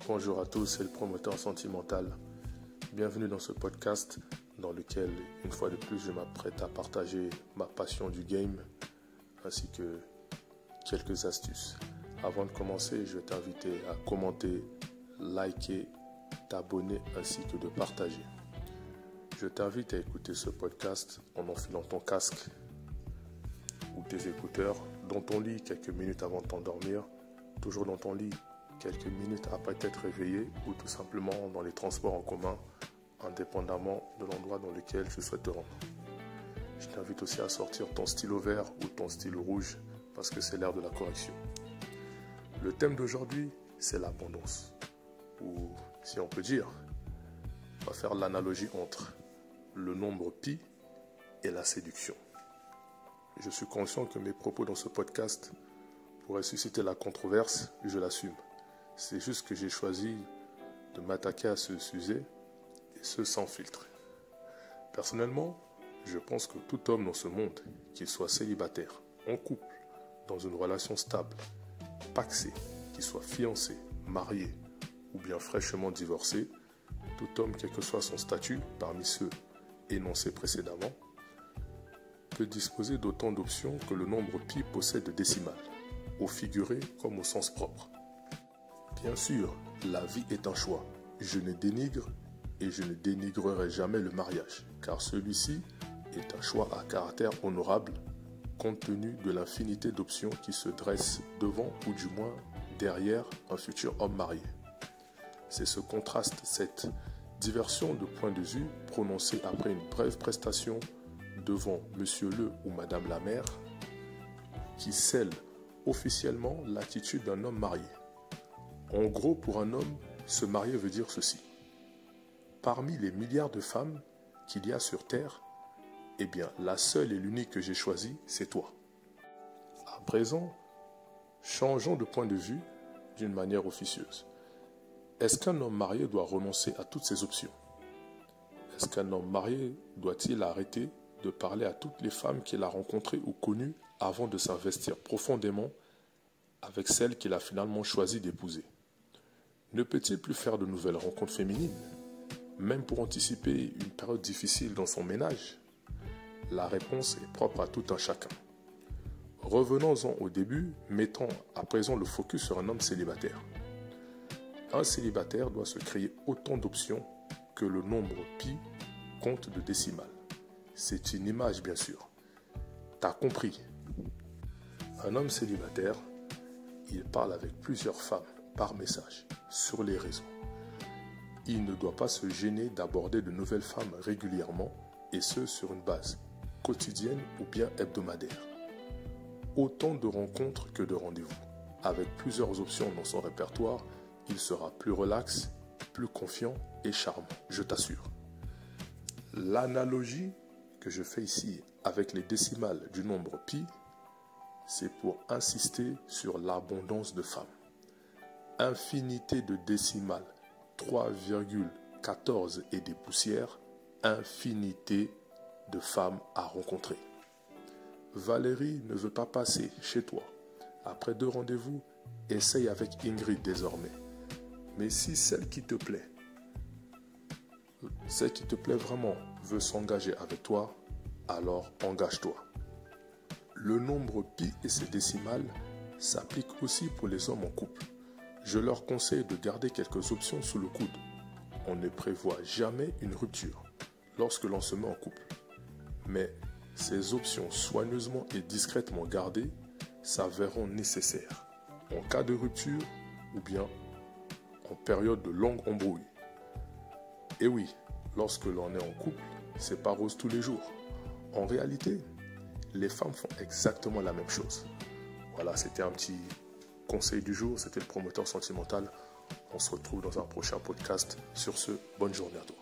Bonjour à tous, c'est le promoteur sentimental. Bienvenue dans ce podcast dans lequel, une fois de plus, je m'apprête à partager ma passion du game ainsi que quelques astuces. Avant de commencer, je vais t'inviter à commenter, liker, t'abonner ainsi que de partager. Je t'invite à écouter ce podcast en enfilant ton casque ou tes écouteurs dans ton lit quelques minutes avant de t'endormir, toujours dans ton lit quelques minutes après t'être réveillé ou tout simplement dans les transports en commun, indépendamment de l'endroit dans lequel tu souhaites te rendre. Je t'invite aussi à sortir ton stylo vert ou ton stylo rouge parce que c'est l'heure de la correction. Le thème d'aujourd'hui, c'est l'abondance. Ou si on peut dire, on va faire l'analogie entre le nombre pi et la séduction. Je suis conscient que mes propos dans ce podcast pourraient susciter la controverse, je l'assume. C'est juste que j'ai choisi de m'attaquer à ce sujet et ce sans filtre. Personnellement, je pense que tout homme dans ce monde, qu'il soit célibataire, en couple, dans une relation stable, pacsé, qu'il soit fiancé, marié ou bien fraîchement divorcé, tout homme, quel que soit son statut, parmi ceux énoncés précédemment, peut disposer d'autant d'options que le nombre pi possède de décimales, au figuré comme au sens propre. Bien sûr, la vie est un choix. Je ne dénigre et je ne dénigrerai jamais le mariage, car celui-ci est un choix à caractère honorable, compte tenu de l'infinité d'options qui se dressent devant ou du moins derrière un futur homme marié. C'est ce contraste, cette diversion de point de vue prononcée après une brève prestation devant monsieur le ou madame la mère qui scelle officiellement l'attitude d'un homme marié. En gros, pour un homme, se marier veut dire ceci. Parmi les milliards de femmes qu'il y a sur Terre, eh bien, la seule et l'unique que j'ai choisie, c'est toi. À présent, changeons de point de vue d'une manière officieuse. Est-ce qu'un homme marié doit renoncer à toutes ses options? Est-ce qu'un homme marié doit-il arrêter de parler à toutes les femmes qu'il a rencontrées ou connues avant de s'investir profondément avec celle qu'il a finalement choisi d'épouser? Ne peut-il plus faire de nouvelles rencontres féminines, même pour anticiper une période difficile dans son ménage? La réponse est propre à tout un chacun. Revenons-en au début, mettons à présent le focus sur un homme célibataire. Un célibataire doit se créer autant d'options que le nombre pi compte de décimales. C'est une image, bien sûr. T'as compris. Un homme célibataire, il parle avec plusieurs femmes par message, sur les réseaux. Il ne doit pas se gêner d'aborder de nouvelles femmes régulièrement, et ce sur une base quotidienne ou bien hebdomadaire. Autant de rencontres que de rendez-vous. Avec plusieurs options dans son répertoire, il sera plus relax, plus confiant et charmant, je t'assure. L'analogie que je fais ici avec les décimales du nombre pi, c'est pour insister sur l'abondance de femmes. Infinité de décimales, 3,14 et des poussières, infinité de femmes à rencontrer. Valérie ne veut pas passer chez toi. Après 2 rendez-vous, essaye avec Ingrid désormais. Mais si celle qui te plaît vraiment veut s'engager avec toi, alors engage-toi. Le nombre pi et ses décimales s'appliquent aussi pour les hommes en couple. Je leur conseille de garder quelques options sous le coude. On ne prévoit jamais une rupture lorsque l'on se met en couple. Mais ces options soigneusement et discrètement gardées s'avéreront nécessaires en cas de rupture ou bien en période de longue embrouille. Et oui, lorsque l'on est en couple, c'est pas rose tous les jours. En réalité, les femmes font exactement la même chose. Voilà, c'était un petit conseil du jour, c'était le promoteur sentimental. On se retrouve dans un prochain podcast. Sur ce, bonne journée à toi.